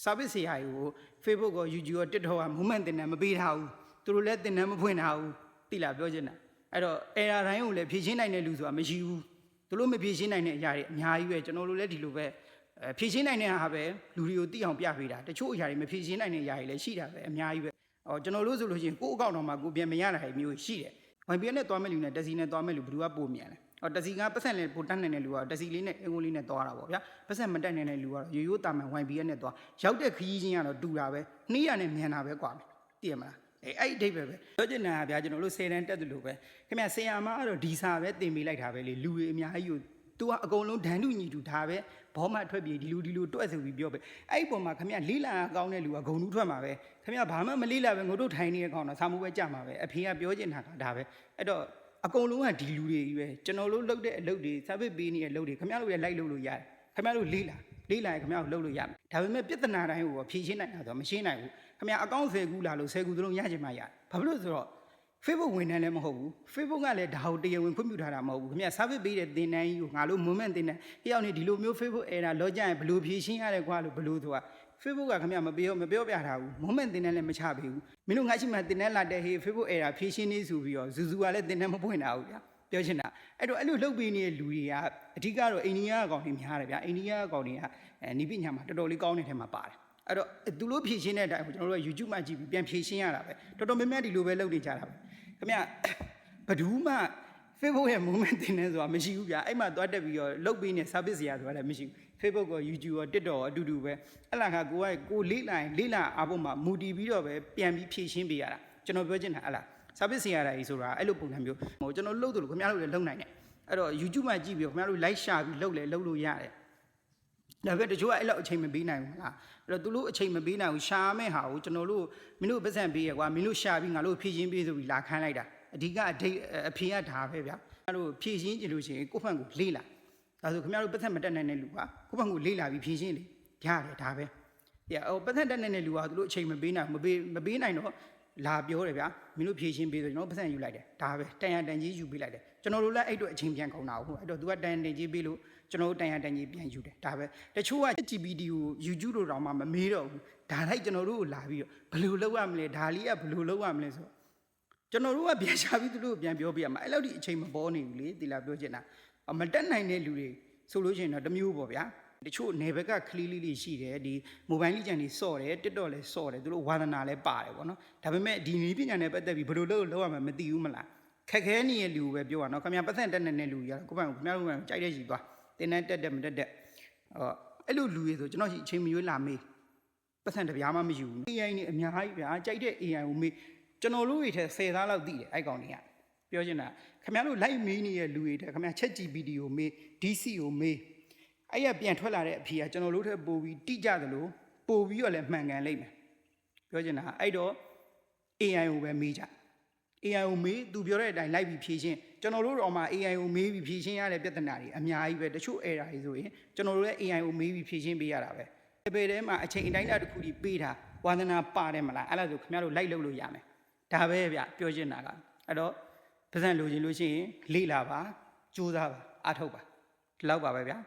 service ရာကို Facebook ကို YouTube ကို TikTok က movement တင်တယ်မပေးထားဘူးသူတို့လည်းတင်တယ်မဖွင့်ထားဘူးသိလားပြောချင်တာအဲ့တော့ error တိုင်းကိုလည်းဖြည့်ရှင်းနိုင်တဲ့လူဆိုတာမရှိဘူးသူတို့မဖြည့်ရှင်းနိုင်တဲ့အရာတွေအများကြီးပဲကျွန်တော်တို့လည်းဒီလိုပဲဖြည့်ရှင်းနိုင်တဲ့ဟာပဲလူတွေကိုသိအောင်ပြပေးတာတချို့အရာတွေမဖြည့်ရှင်းနိုင်တဲ့အရာတွေလည်းရှိတာပဲအများကြီးပဲကျွန်တော်တို့ဆိုလို့ရှိရင်ကိုယ့်အကောင့်တော်မှာကိုပြန်မရတာမျိုးရှိတယ် YBN နဲ့တွားမဲ့လူနဲ့တက်စီနဲ့တွားမဲ့လူဘယ်သူကပို့မြန်လဲတက်စီကပတ်ဆက်နဲ့ပို့တတ်နိုင်တဲ့လူကတက်စီလေးနဲ့အင်္ဂုလိနဲ့တွားတာပေါ့ဗျာပတ်ဆက်မတက်နိုင်တဲ့လူကတော့ရိုးရိုးတာမှန် YBN နဲ့တွားရောက်တဲ့ခရီးချင်းကတော့တူတာပဲနှီးရနဲ့မြန်တာပဲကွာသိရမလားအဲ့အဓိပ္ပာယ်ပဲပြောချင်တာဗျာကျွန်တော်တို့10တန်းတက်တယ်လို့ပဲခင်ဗျဆရာမကတော့ဒီစာပဲတင်ပေးလိုက်တာပဲလေလူတွေအများကြီးကိုသူကအကုန်လုံးဒဏ်တူညီတူဒါပဲဘောမထွက်ပြေးဒီလူတွက်ဆိုပြီးပြောပဲအဲ့ဒီပုံမှာခင်ဗျလေးလာကောင်းတဲ့လူကဂုံတူးထွက်မှာပဲခင်ဗျဘာမှမလေးလာပဲငိုတို့ထိုင်နေတဲ့ကောင်တော့စာမှုပဲကြမှာပဲအဖေကပြောချင်တာကဒါပဲအဲ့တော့အကုန်လုံးကဒီလူတွေကြီးပဲကျွန်တော်တို့လုပ်တဲ့အလုပ်တွေစာပစ်ပေးနေတဲ့အလုပ်တွေခင်ဗျတို့လည်းလိုက်လုပ်လို့ရတယ်ခင်ဗျတို့လေးလာရင်ခင်ဗျတို့လုပ်လို့ရမယ်ဒါပေမဲ့ပြဿနာတိုင်းကိုဖြေရှင်းနိုင်တာဆိုမရှင်းနိုင်ဘူးခင်ဗျအကောင့်10ခုလာလို့10ခုသလုံးရချင်မှရဘာဖြစ်လို့ဆိုတော့ Facebook ဝင်တယ်လည်းမဟုတ်ဘူး Facebook ကလည်းဒါကိုတရားဝင်ခွင့်ပြုထားတာမဟုတ်ဘူးခင်ဗျ service ပေးတဲ့သင်တန်းကြီးကိုငါတို့ moment သင်တန်းတယောက်နေဒီလိုမျိုး Facebook error လောကြရင်ဘယ်လိုဖြေရှင်းရလဲကွာလို့ဘယ်လိုဆိုတာ Facebook ကခင်ဗျမပြောပြထားဘူး moment သင်တန်းလည်းမချပေးဘူးမင်းတို့ငါရှိမှသင်တန်းလာတဲ့ဟေး Facebook error ဖြေရှင်းနေဆိုပြီးတော့ဇူကလည်းသင်တန်းမပွင့်တာဘူးဗျာပြောချင်တာအဲ့တော့အဲ့လိုလုပ်ပေးနေတဲ့လူတွေကအဓိကတော့အိန္ဒိယအကောင်တွေများတယ်ဗျာအိန္ဒိယအကောင်တွေကနီးပညာမှာတော်တော်လေးကောင်းတဲ့ထဲမှာပါတယ်အဲ့တော့သူတို့ဖြေရှင်းတဲ့အတိုင်းကျွန်တော်တို့က YouTube မှာကြည့်ပြီးပြန်ဖြေရှင်းရတာပဲတော်တော်များများဒီလိုပဲလုပ်နေကြတာပဲခင်ဗျဘဒူးမှ Facebook ရဲ့ movement တင်နေဆိုတာမရှိဘူးဗျာအဲ့မှာသွားတက်ပြီးတော့လုတ်ပေးနေ service ရာဆိုတာလည်းမရှိဘူး Facebook ကို YouTube ကို TikTok ကိုအတူတူပဲအဲ့လာကကိုလေးလာအားဖို့မှာမူတည်ပြီးတော့ပဲပြန်ပြီးဖြည့်ရှင်းပေးရတာကျွန်တော်ပြောချင်တာအဲ့လား service ရာကြီးဆိုတာအဲ့လိုပုံစံမျိုးဟိုကျွန်တော်လုတ်တယ်လို့ခင်ဗျားတို့လည်းလုံနိုင်တယ်အဲ့တော့ YouTube မှာကြည့်ပြီးခင်ဗျားတို့ like ရှာပြီးလုတ်လို့ရတယ်ဒါပေမဲ့တချို့ကအဲ့လောက်အချိန်မပေးနိုင်ဘူးလားအဲ့တော့သူတို့အချိန်မပေးနိုင်ဘူးရှာမဲ့ဟာကိုကျွန်တော်တို့မင်းတို့ပတ်စံပေးရကွာမင်းတို့ရှာပြီးငါတို့ဖြည့်ရှင်းပေးဆိုပြီးလာခန်းလိုက်တာအဓိကအဖေကဒါပဲဗျာအဲ့လိုဖြည့်ရှင်းကြည့်လို့ရှိရင်ကိုယ့်ဖက်ကိုလေးလာဒါဆိုခင်ဗျားတို့ပတ်စံမတက်နိုင်တဲ့လူကကိုယ့်ဖက်ကိုလေးလာပြီးဖြည့်ရှင်းလေရတယ်ဒါပဲပတ်စံတက်နိုင်တဲ့လူကသူတို့အချိန်မပေးနိုင်မပေးနိုင်တော့လာပြောတယ်ဗျာမင်းတို့ဖြည့်ရှင်းပေးဆိုကျွန်တော်ပတ်စံယူလိုက်တယ်ဒါပဲတန်ရတန်ကြီးယူပေးလိုက်တယ်ကျွန်တော်တို့လည်းအဲ့တော့အချိန်ပြန်ကုန်တာဟုတ်အဲ့တော့ तू ကတန်ကြီးပေးလို့ကျွန်တော်တို့တန်ကြီးပြန်ယူတယ်ဒါပဲတချို့က GPT ကို YouTube တို့တောင်မှမမေးတော့ဘူးဒါလိုက်ကျွန်တော်တို့ကိုလာပြီးတော့ဘယ်လိုလုပ်ရမလဲဒါလေးကဘယ်လိုလုပ်ရမလဲဆိုကျွန်တော်တို့ကပြန်ရှာပြီးသူတို့ကိုပြန်ပြောပြရမှာအဲ့လောက်ဒီအချိန်မပေါ်နေဘူးလေဒီလားပြောချင်တာမတက်နိုင်တဲ့လူတွေဆိုလို့ရှိရင်တော့တမျိုးပေါ့ဗျာတချို့နေဘက်ကခလီလေးရှိတယ်ဒီ mobile လေးကြံနေစော့တယ် TikTok လည်းစော့တယ်သူတို့ဝါသနာလည်းပါတယ်ပေါ့နော်ဒါပေမဲ့ဒီနည်းပညာနဲ့ပတ်သက်ပြီးဘယ်လိုလုပ်ရမှာမသိဘူးမလားခက်ခဲနေတဲ့လူပဲပြောရအောင်ခင်ဗျာပတ်သက်တက်နေတဲ့လူကြီးကတော့ကိုယ့်ဘက်ကိုခင်ဗျားတို့ကကြိုက်တဲ့ကြီးသွားတင်တန်းတက်မတက်အဲ့လိုလူတွေဆိုကျွန်တော်အချိန်မရွေးလာမေးပတ်သက်တပြားမှမယူဘူး AI နေအများကြီးဗျာကြိုက်တဲ့ AI ကိုမေးကျွန်တော်တို့တွေထက်10သားလောက်သိတယ်အဲ့ကောင်တွေကပြောချင်တာခင်ဗျားတို့ like မေးနေတဲ့လူတွေထက်ခင်ဗျာ ChatGPT ကိုမေး DC ကိုမေးအဲ့ရပြန်ထွက်လာတဲ့အဖြေကကျွန်တော်တို့ထက်ပိုပြီးတိကျသလိုပိုပြီးတော့လည်းမှန်ကန်လိမ့်မယ်ပြောချင်တာအဲ့တော့ AI ကိုပဲမေးကြ AI ကိုမေးသူပြောတဲ့အတိုင်းလိုက်ပြီးဖြေရှင်းကျွန်တော်တို့တော့မှ AI ကိုမေးပြီးဖြေရှင်းရတဲ့ပြဿနာတွေအများကြီးပဲတချို့ error တွေဆိုရင်ကျွန်တော်တို့လည်း AI ကိုမေးပြီးဖြေရှင်းပေးရတာပဲဘယ်ထဲမှာအချိန်အတိုင်းအတာတစ်ခုကြီးပေးတာဝါသနာပါတယ်မလားအဲ့ဒါဆိုခင်ဗျားတို့လိုက်လုပ်လို့ရမယ်ဒါပဲဗျပြောချင်တာကအဲ့တော့ပတ်စံလိုချင်လို့ရှိရင်လေ့လာပါစူးစမ်းပါအားထုတ်ပါဒီလောက်ပါပဲဗျာ